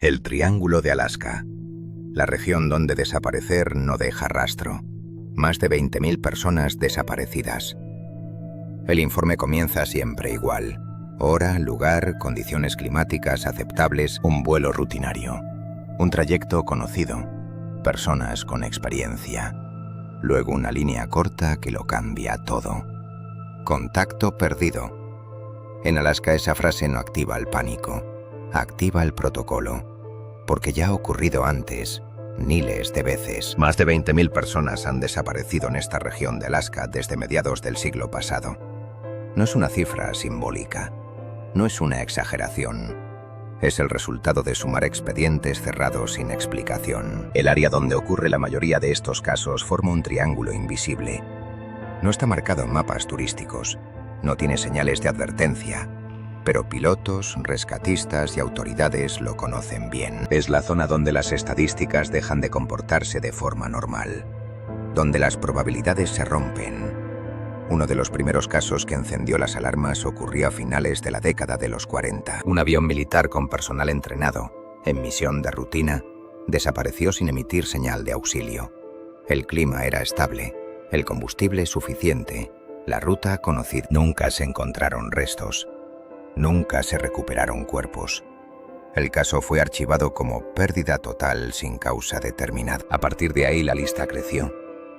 El Triángulo de Alaska. La región donde desaparecer no deja rastro. Más de 20.000 personas desaparecidas. El informe comienza siempre igual. Hora, lugar, condiciones climáticas aceptables, un vuelo rutinario. Un trayecto conocido. Personas con experiencia. Luego una línea corta que lo cambia todo. Contacto perdido. En Alaska esa frase no activa el pánico. Activa el protocolo. Porque ya ha ocurrido antes, miles de veces. Más de 20.000 personas han desaparecido en esta región de Alaska desde mediados del siglo pasado. No es una cifra simbólica. No es una exageración. Es el resultado de sumar expedientes cerrados sin explicación. El área donde ocurre la mayoría de estos casos forma un triángulo invisible. No está marcado en mapas turísticos. No tiene señales de advertencia. Pero pilotos, rescatistas y autoridades lo conocen bien. Es la zona donde las estadísticas dejan de comportarse de forma normal. Donde las probabilidades se rompen. Uno de los primeros casos que encendió las alarmas ocurrió a finales de la década de los 40. Un avión militar con personal entrenado, en misión de rutina, desapareció sin emitir señal de auxilio. El clima era estable, el combustible suficiente, la ruta conocida. Nunca se encontraron restos. Nunca se recuperaron cuerpos. El caso fue archivado como pérdida total sin causa determinada. A partir de ahí la lista creció.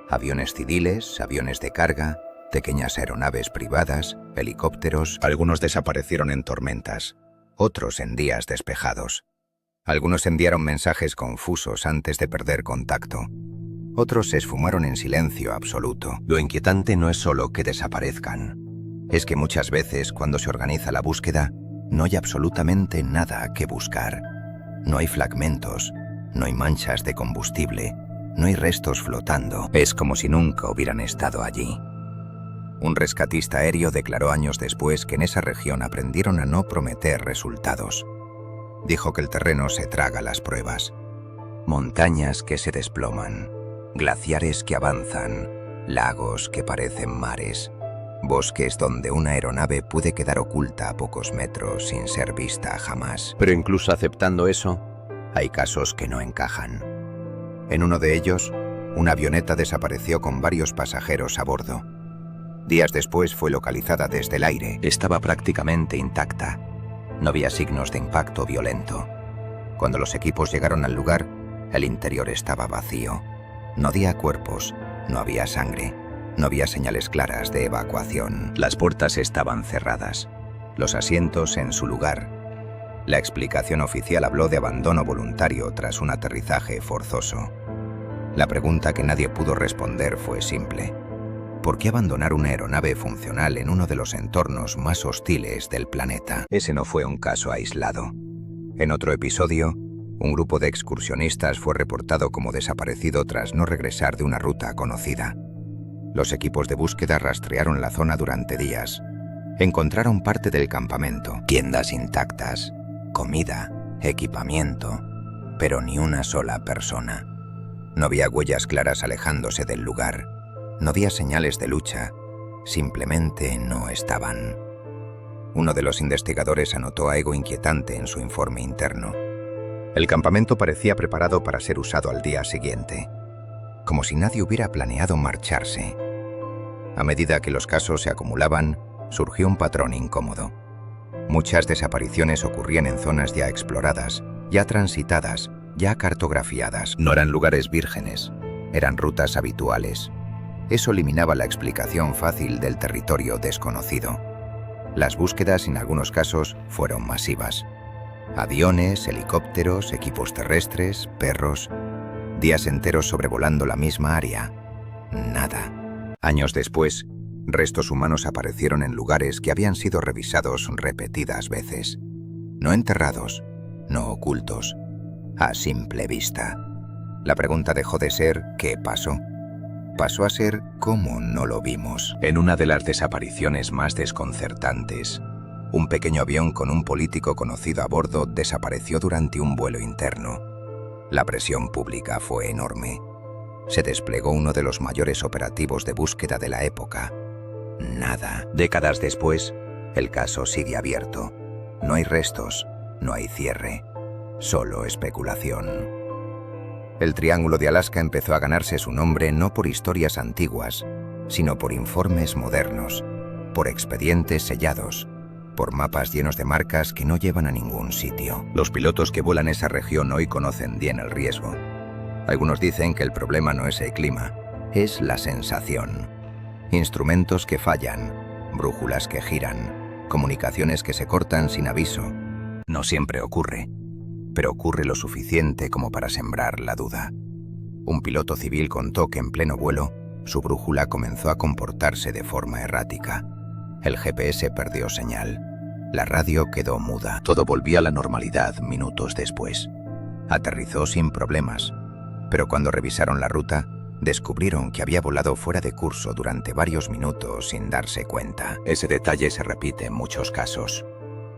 Aviones civiles, aviones de carga, pequeñas aeronaves privadas, helicópteros. Algunos desaparecieron en tormentas, otros en días despejados. Algunos enviaron mensajes confusos antes de perder contacto. Otros se esfumaron en silencio absoluto. Lo inquietante no es solo que desaparezcan. Es que muchas veces, cuando se organiza la búsqueda, no hay absolutamente nada que buscar. No hay fragmentos, no hay manchas de combustible, no hay restos flotando. Es como si nunca hubieran estado allí. Un rescatista aéreo declaró años después que en esa región aprendieron a no prometer resultados. Dijo que el terreno se traga las pruebas. Montañas que se desploman, glaciares que avanzan, lagos que parecen mares. Bosques donde una aeronave puede quedar oculta a pocos metros sin ser vista jamás. Pero incluso aceptando eso, hay casos que no encajan. En uno de ellos, una avioneta desapareció con varios pasajeros a bordo. Días después fue localizada desde el aire. Estaba prácticamente intacta. No había signos de impacto violento. Cuando los equipos llegaron al lugar, el interior estaba vacío. No había cuerpos, no había sangre. No había señales claras de evacuación. Las puertas estaban cerradas, los asientos en su lugar. La explicación oficial habló de abandono voluntario tras un aterrizaje forzoso. La pregunta que nadie pudo responder fue simple. ¿Por qué abandonar una aeronave funcional en uno de los entornos más hostiles del planeta? Ese no fue un caso aislado. En otro episodio, un grupo de excursionistas fue reportado como desaparecido tras no regresar de una ruta conocida. Los equipos de búsqueda rastrearon la zona durante días. Encontraron parte del campamento, tiendas intactas, comida, equipamiento, pero ni una sola persona. No había huellas claras alejándose del lugar. No había señales de lucha. Simplemente no estaban. Uno de los investigadores anotó algo inquietante en su informe interno. El campamento parecía preparado para ser usado al día siguiente, como si nadie hubiera planeado marcharse. A medida que los casos se acumulaban, surgió un patrón incómodo. Muchas desapariciones ocurrían en zonas ya exploradas, ya transitadas, ya cartografiadas. No eran lugares vírgenes, eran rutas habituales. Eso eliminaba la explicación fácil del territorio desconocido. Las búsquedas en algunos casos fueron masivas. Aviones, helicópteros, equipos terrestres, perros, días enteros sobrevolando la misma área. Nada. Años después, restos humanos aparecieron en lugares que habían sido revisados repetidas veces. No enterrados, no ocultos, a simple vista. La pregunta dejó de ser ¿qué pasó? Pasó a ser ¿cómo no lo vimos? En una de las desapariciones más desconcertantes, un pequeño avión con un político conocido a bordo desapareció durante un vuelo interno. La presión pública fue enorme. Se desplegó uno de los mayores operativos de búsqueda de la época. Nada. Décadas después, el caso sigue abierto. No hay restos, no hay cierre. solo especulación. El Triángulo de Alaska empezó a ganarse su nombre no por historias antiguas, sino por informes modernos, por expedientes sellados, por mapas llenos de marcas que no llevan a ningún sitio. Los pilotos que vuelan esa región hoy conocen bien el riesgo. Algunos dicen que el problema no es el clima, es la sensación. Instrumentos que fallan, brújulas que giran, comunicaciones que se cortan sin aviso. No siempre ocurre, pero ocurre lo suficiente como para sembrar la duda. Un piloto civil contó que en pleno vuelo, su brújula comenzó a comportarse de forma errática. El GPS perdió señal. La radio quedó muda. Todo volvió a la normalidad minutos después. Aterrizó sin problemas, pero cuando revisaron la ruta, descubrieron que había volado fuera de curso durante varios minutos sin darse cuenta. Ese detalle se repite en muchos casos.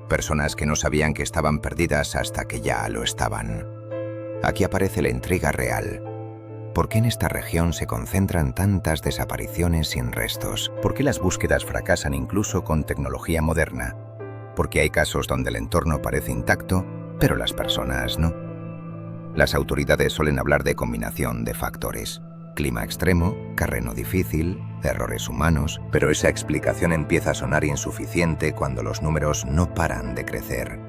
Personas que no sabían que estaban perdidas hasta que ya lo estaban. Aquí aparece la intriga real. ¿Por qué en esta región se concentran tantas desapariciones sin restos? ¿Por qué las búsquedas fracasan incluso con tecnología moderna? ¿Por qué hay casos donde el entorno parece intacto, pero las personas no? Las autoridades suelen hablar de combinación de factores. Clima extremo, terreno difícil, errores humanos, pero esa explicación empieza a sonar insuficiente cuando los números no paran de crecer.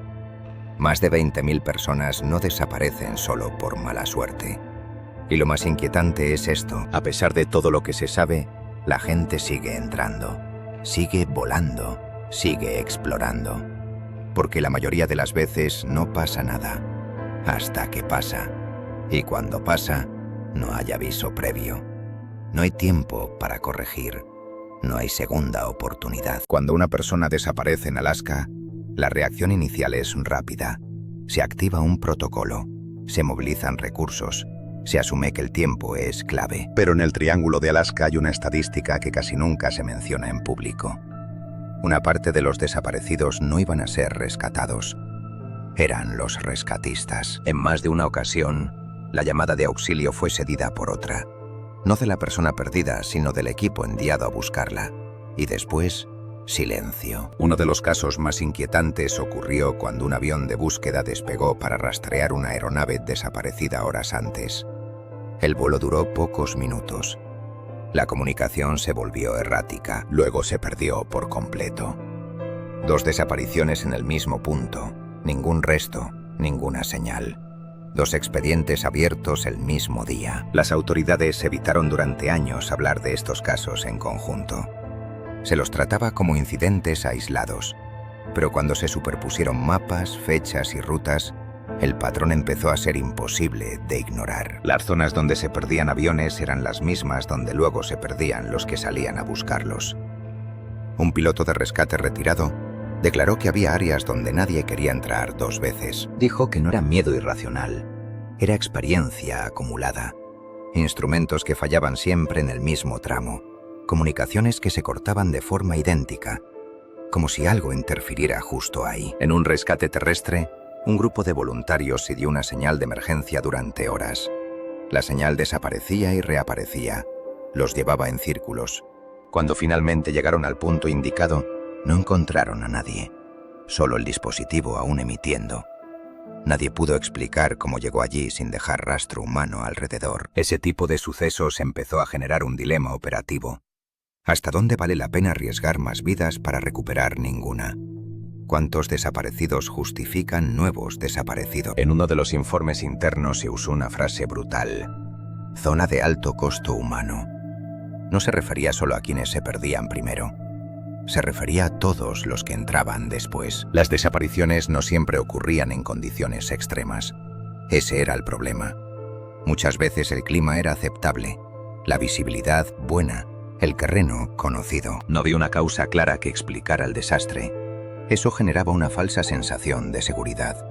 Más de 20.000 personas no desaparecen solo por mala suerte. Y lo más inquietante es esto: a pesar de todo lo que se sabe, la gente sigue entrando, sigue volando, sigue explorando. Porque la mayoría de las veces no pasa nada, hasta que pasa. Y cuando pasa, no hay aviso previo. No hay tiempo para corregir. No hay segunda oportunidad. Cuando una persona desaparece en Alaska, la reacción inicial es rápida. Se activa un protocolo, se movilizan recursos, se asume que el tiempo es clave. Pero en el Triángulo de Alaska hay una estadística que casi nunca se menciona en público. Una parte de los desaparecidos no iban a ser rescatados. Eran los rescatistas. En más de una ocasión, la llamada de auxilio fue seguida por otra. No de la persona perdida, sino del equipo enviado a buscarla. Y después, silencio. Uno de los casos más inquietantes ocurrió cuando un avión de búsqueda despegó para rastrear una aeronave desaparecida horas antes. El vuelo duró pocos minutos. La comunicación se volvió errática, luego se perdió por completo. 2 desapariciones en el mismo punto, ningún resto, ninguna señal. 2 expedientes abiertos el mismo día. Las autoridades evitaron durante años hablar de estos casos en conjunto. Se los trataba como incidentes aislados, pero cuando se superpusieron mapas, fechas y rutas, el patrón empezó a ser imposible de ignorar. Las zonas donde se perdían aviones eran las mismas donde luego se perdían los que salían a buscarlos. Un piloto de rescate retirado declaró que había áreas donde nadie quería entrar 2 veces. Dijo que no era miedo irracional, era experiencia acumulada. Instrumentos que fallaban siempre en el mismo tramo, comunicaciones que se cortaban de forma idéntica, como si algo interfiriera justo ahí. En un rescate terrestre, un grupo de voluntarios siguió una señal de emergencia durante horas. La señal desaparecía y reaparecía, los llevaba en círculos. Cuando finalmente llegaron al punto indicado, no encontraron a nadie, solo el dispositivo aún emitiendo. Nadie pudo explicar cómo llegó allí sin dejar rastro humano alrededor. Ese tipo de sucesos empezó a generar un dilema operativo. ¿Hasta dónde vale la pena arriesgar más vidas para recuperar ninguna? ¿Cuántos desaparecidos justifican nuevos desaparecidos? En uno de los informes internos se usó una frase brutal: zona de alto costo humano. No se refería solo a quienes se perdían primero. Se refería a todos los que entraban después. Las desapariciones no siempre ocurrían en condiciones extremas. Ese era el problema. Muchas veces el clima era aceptable, la visibilidad buena, el terreno conocido. No había una causa clara que explicara el desastre. Eso generaba una falsa sensación de seguridad.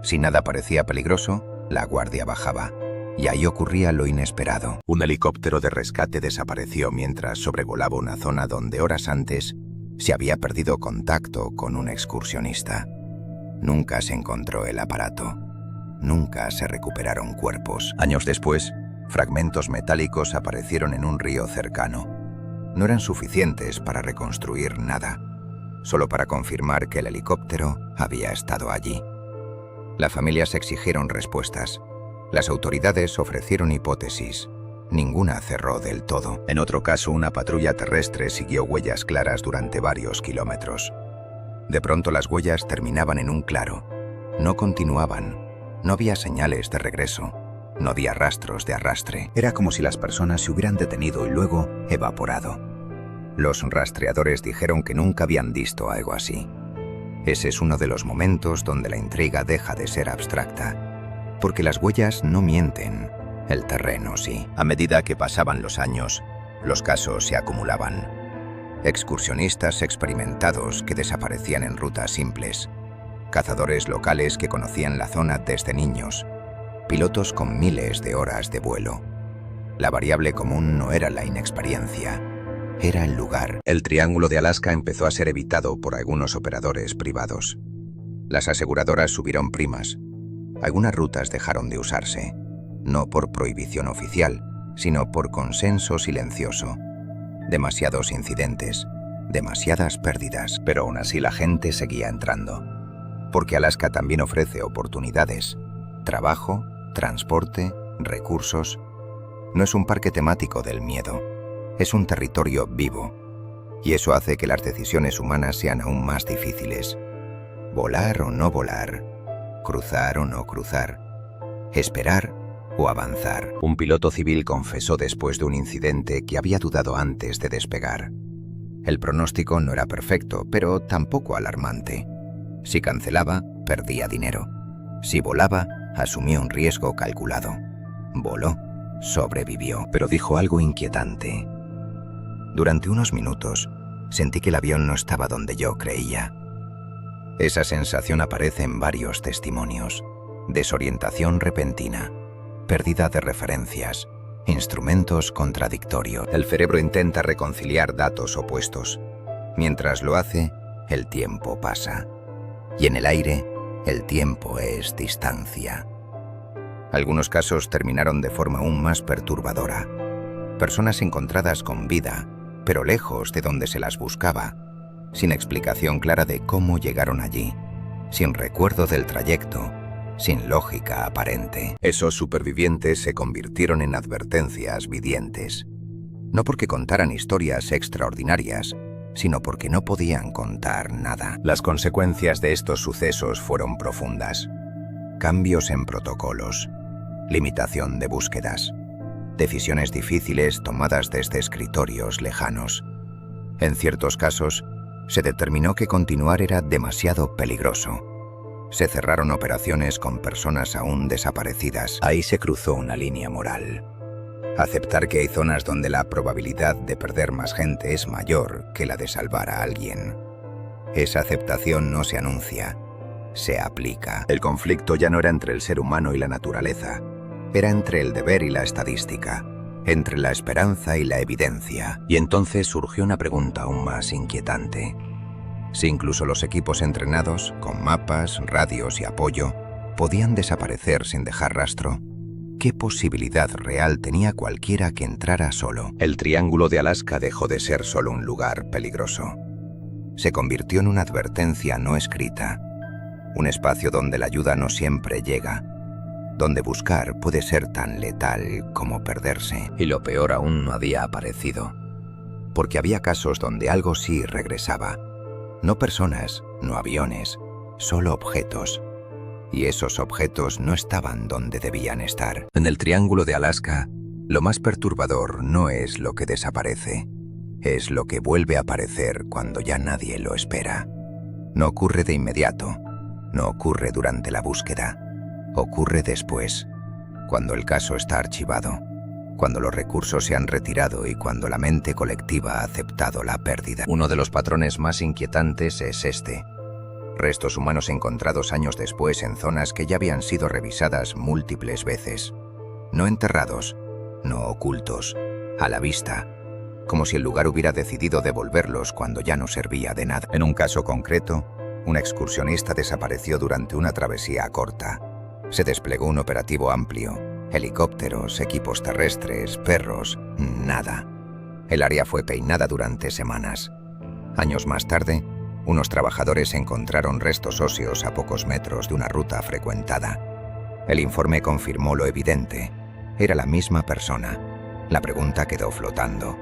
Si nada parecía peligroso, la guardia bajaba. Y ahí ocurría lo inesperado. Un helicóptero de rescate desapareció mientras sobrevolaba una zona donde horas antes se había perdido contacto con un excursionista. Nunca se encontró el aparato. Nunca se recuperaron cuerpos. Años después, fragmentos metálicos aparecieron en un río cercano. No eran suficientes para reconstruir nada, solo para confirmar que el helicóptero había estado allí. Las familias exigieron respuestas. Las autoridades ofrecieron hipótesis. Ninguna cerró del todo. En otro caso, una patrulla terrestre siguió huellas claras durante varios kilómetros. De pronto las huellas terminaban en un claro. No continuaban. No había señales de regreso. No había rastros de arrastre. Era como si las personas se hubieran detenido y luego evaporado. Los rastreadores dijeron que nunca habían visto algo así. Ese es uno de los momentos donde la intriga deja de ser abstracta, porque las huellas no mienten, el terreno sí. A medida que pasaban los años, los casos se acumulaban. Excursionistas experimentados que desaparecían en rutas simples, cazadores locales que conocían la zona desde niños, pilotos con miles de horas de vuelo. La variable común no era la inexperiencia, era el lugar. El Triángulo de Alaska empezó a ser evitado por algunos operadores privados. Las aseguradoras subieron primas. Algunas rutas dejaron de usarse, no por prohibición oficial, sino por consenso silencioso. Demasiados incidentes, demasiadas pérdidas, pero aún así la gente seguía entrando. Porque Alaska también ofrece oportunidades, trabajo, transporte, recursos. No es un parque temático del miedo, es un territorio vivo. Y eso hace que las decisiones humanas sean aún más difíciles. Volar o no volar, cruzar o no cruzar, esperar o avanzar. Un piloto civil confesó después de un incidente que había dudado antes de despegar. El pronóstico no era perfecto, pero tampoco alarmante. Si cancelaba, perdía dinero. Si volaba, asumió un riesgo calculado. Voló, sobrevivió, pero dijo algo inquietante. Durante unos minutos, sentí que el avión no estaba donde yo creía. Esa sensación aparece en varios testimonios. Desorientación repentina, pérdida de referencias, instrumentos contradictorios. El cerebro intenta reconciliar datos opuestos. Mientras lo hace, el tiempo pasa. Y en el aire, el tiempo es distancia. Algunos casos terminaron de forma aún más perturbadora. Personas encontradas con vida, pero lejos de donde se las buscaba, sin explicación clara de cómo llegaron allí, sin recuerdo del trayecto, sin lógica aparente. Esos supervivientes se convirtieron en advertencias vivientes. No porque contaran historias extraordinarias, sino porque no podían contar nada. Las consecuencias de estos sucesos fueron profundas. Cambios en protocolos, limitación de búsquedas, decisiones difíciles tomadas desde escritorios lejanos. En ciertos casos, se determinó que continuar era demasiado peligroso. Se cerraron operaciones con personas aún desaparecidas. Ahí se cruzó una línea moral. Aceptar que hay zonas donde la probabilidad de perder más gente es mayor que la de salvar a alguien. Esa aceptación no se anuncia, se aplica. El conflicto ya no era entre el ser humano y la naturaleza, era entre el deber y la estadística, entre la esperanza y la evidencia. Y entonces surgió una pregunta aún más inquietante. Si incluso los equipos entrenados, con mapas, radios y apoyo, podían desaparecer sin dejar rastro, ¿qué posibilidad real tenía cualquiera que entrara solo? El Triángulo de Alaska dejó de ser solo un lugar peligroso. Se convirtió en una advertencia no escrita, un espacio donde la ayuda no siempre llega, donde buscar puede ser tan letal como perderse. Y lo peor aún no había aparecido, porque había casos donde algo sí regresaba. No personas, no aviones, solo objetos. Y esos objetos no estaban donde debían estar. En el Triángulo de Alaska, lo más perturbador no es lo que desaparece, es lo que vuelve a aparecer cuando ya nadie lo espera. No ocurre de inmediato, no ocurre durante la búsqueda, ocurre después, cuando el caso está archivado, cuando los recursos se han retirado y cuando la mente colectiva ha aceptado la pérdida. Uno de los patrones más inquietantes es este. Restos humanos encontrados años después en zonas que ya habían sido revisadas múltiples veces. No enterrados, no ocultos, a la vista, como si el lugar hubiera decidido devolverlos cuando ya no servía de nada. En un caso concreto, un excursionista desapareció durante una travesía corta. Se desplegó un operativo amplio, helicópteros, equipos terrestres, perros, nada. El área fue peinada durante semanas. Años más tarde, Unos trabajadores encontraron restos óseos a pocos metros de una ruta frecuentada. El informe confirmó lo evidente. Era la misma persona. La pregunta quedó flotando.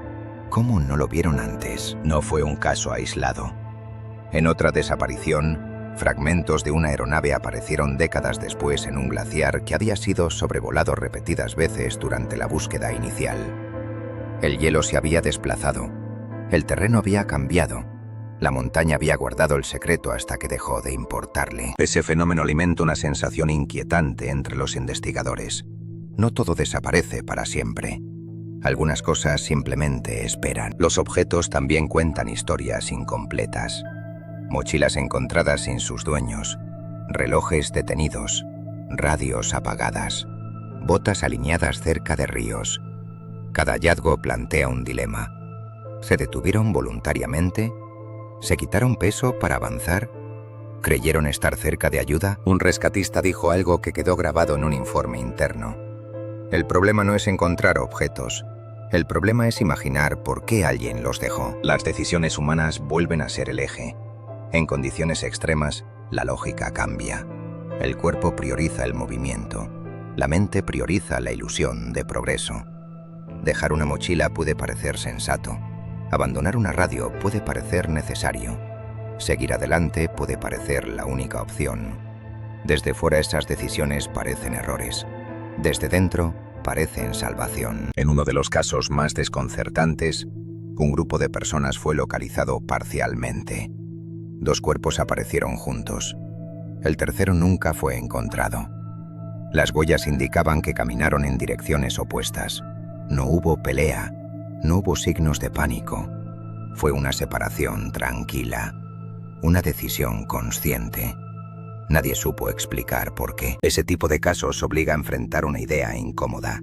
¿Cómo no lo vieron antes? No fue un caso aislado. En otra desaparición, fragmentos de una aeronave aparecieron décadas después en un glaciar que había sido sobrevolado repetidas veces durante la búsqueda inicial. El hielo se había desplazado. El terreno había cambiado. La montaña había guardado el secreto hasta que dejó de importarle. Ese fenómeno alimenta una sensación inquietante entre los investigadores. No todo desaparece para siempre. Algunas cosas simplemente esperan. Los objetos también cuentan historias incompletas. Mochilas encontradas sin sus dueños, relojes detenidos, radios apagadas, botas alineadas cerca de ríos. Cada hallazgo plantea un dilema. ¿Se detuvieron voluntariamente? ¿Se quitaron peso para avanzar? ¿Creyeron estar cerca de ayuda? Un rescatista dijo algo que quedó grabado en un informe interno. El problema no es encontrar objetos. El problema es imaginar por qué alguien los dejó. Las decisiones humanas vuelven a ser el eje. En condiciones extremas, la lógica cambia. El cuerpo prioriza el movimiento. La mente prioriza la ilusión de progreso. Dejar una mochila puede parecer sensato. Abandonar una radio puede parecer necesario. Seguir adelante puede parecer la única opción. Desde fuera esas decisiones parecen errores. Desde dentro parecen salvación. En uno de los casos más desconcertantes, un grupo de personas fue localizado parcialmente. 2 cuerpos aparecieron juntos. El tercero nunca fue encontrado. Las huellas indicaban que caminaron en direcciones opuestas. No hubo pelea. No hubo signos de pánico. Fue una separación tranquila. Una decisión consciente. Nadie supo explicar por qué. Ese tipo de casos obliga a enfrentar una idea incómoda.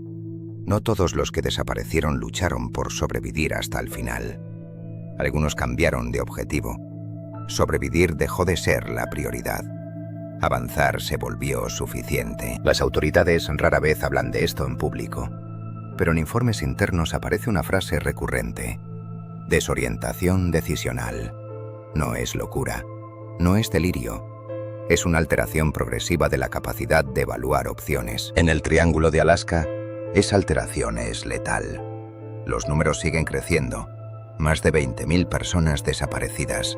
No todos los que desaparecieron lucharon por sobrevivir hasta el final. Algunos cambiaron de objetivo. Sobrevivir dejó de ser la prioridad. Avanzar se volvió suficiente. Las autoridades rara vez hablan de esto en público, pero en informes internos aparece una frase recurrente: desorientación decisional. No es locura, no es delirio, es una alteración progresiva de la capacidad de evaluar opciones. En el Triángulo de Alaska, esa alteración es letal. Los números siguen creciendo. Más de 20.000 personas desaparecidas.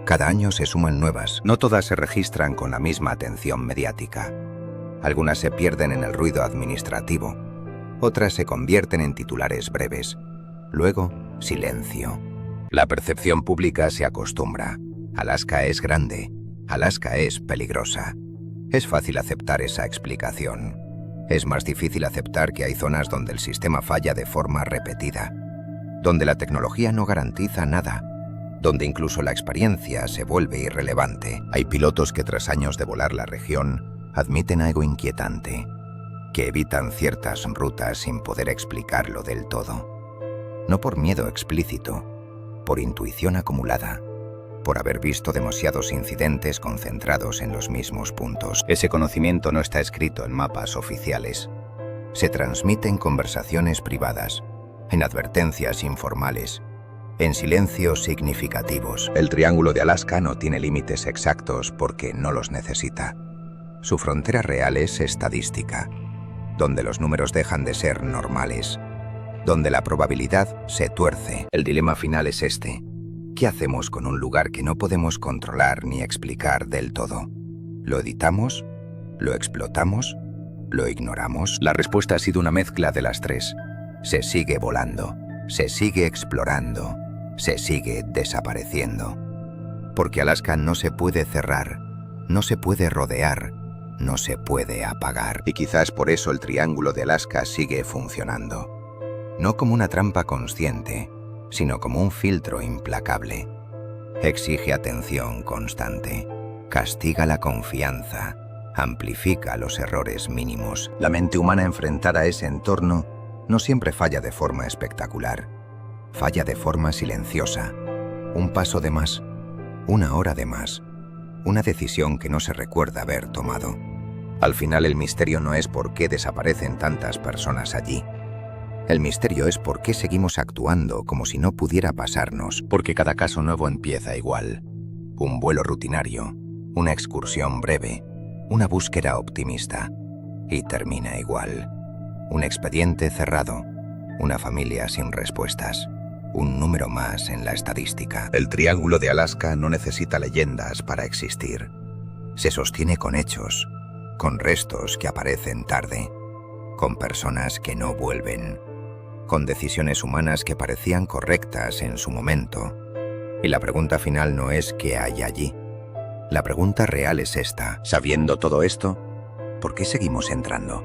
Cada año se suman nuevas. No todas se registran con la misma atención mediática. Algunas se pierden en el ruido administrativo. Otras se convierten en titulares breves. Luego, silencio. La percepción pública se acostumbra. Alaska es grande. Alaska es peligrosa. Es fácil aceptar esa explicación. Es más difícil aceptar que hay zonas donde el sistema falla de forma repetida, donde la tecnología no garantiza nada, donde incluso la experiencia se vuelve irrelevante. Hay pilotos que tras años de volar la región admiten algo inquietante, que evitan ciertas rutas sin poder explicarlo del todo. No por miedo explícito, por intuición acumulada, por haber visto demasiados incidentes concentrados en los mismos puntos. Ese conocimiento no está escrito en mapas oficiales. Se transmite en conversaciones privadas, en advertencias informales, en silencios significativos. El Triángulo de Alaska no tiene límites exactos porque no los necesita. Su frontera real es estadística, donde los números dejan de ser normales, donde la probabilidad se tuerce. El dilema final es este: ¿qué hacemos con un lugar que no podemos controlar ni explicar del todo? ¿Lo editamos? ¿Lo explotamos? ¿Lo ignoramos? La respuesta ha sido una mezcla de las tres. Se sigue volando, se sigue explorando, se sigue desapareciendo. Porque Alaska no se puede cerrar, no se puede rodear, no se puede apagar. Y quizás por eso el Triángulo de Alaska sigue funcionando. No como una trampa consciente, sino como un filtro implacable. Exige atención constante, castiga la confianza, amplifica los errores mínimos. La mente humana enfrentada a ese entorno no siempre falla de forma espectacular. Falla de forma silenciosa. Un paso de más, una hora de más, una decisión que no se recuerda haber tomado. Al final el misterio no es por qué desaparecen tantas personas allí. El misterio es por qué seguimos actuando como si no pudiera pasarnos, porque cada caso nuevo empieza igual. Un vuelo rutinario, una excursión breve, una búsqueda optimista. Y termina igual. Un expediente cerrado, una familia sin respuestas, un número más en la estadística. El Triángulo de Alaska no necesita leyendas para existir. Se sostiene con hechos, con restos que aparecen tarde, con personas que no vuelven, con decisiones humanas que parecían correctas en su momento. Y la pregunta final no es qué hay allí. La pregunta real es esta. Sabiendo todo esto, ¿por qué seguimos entrando?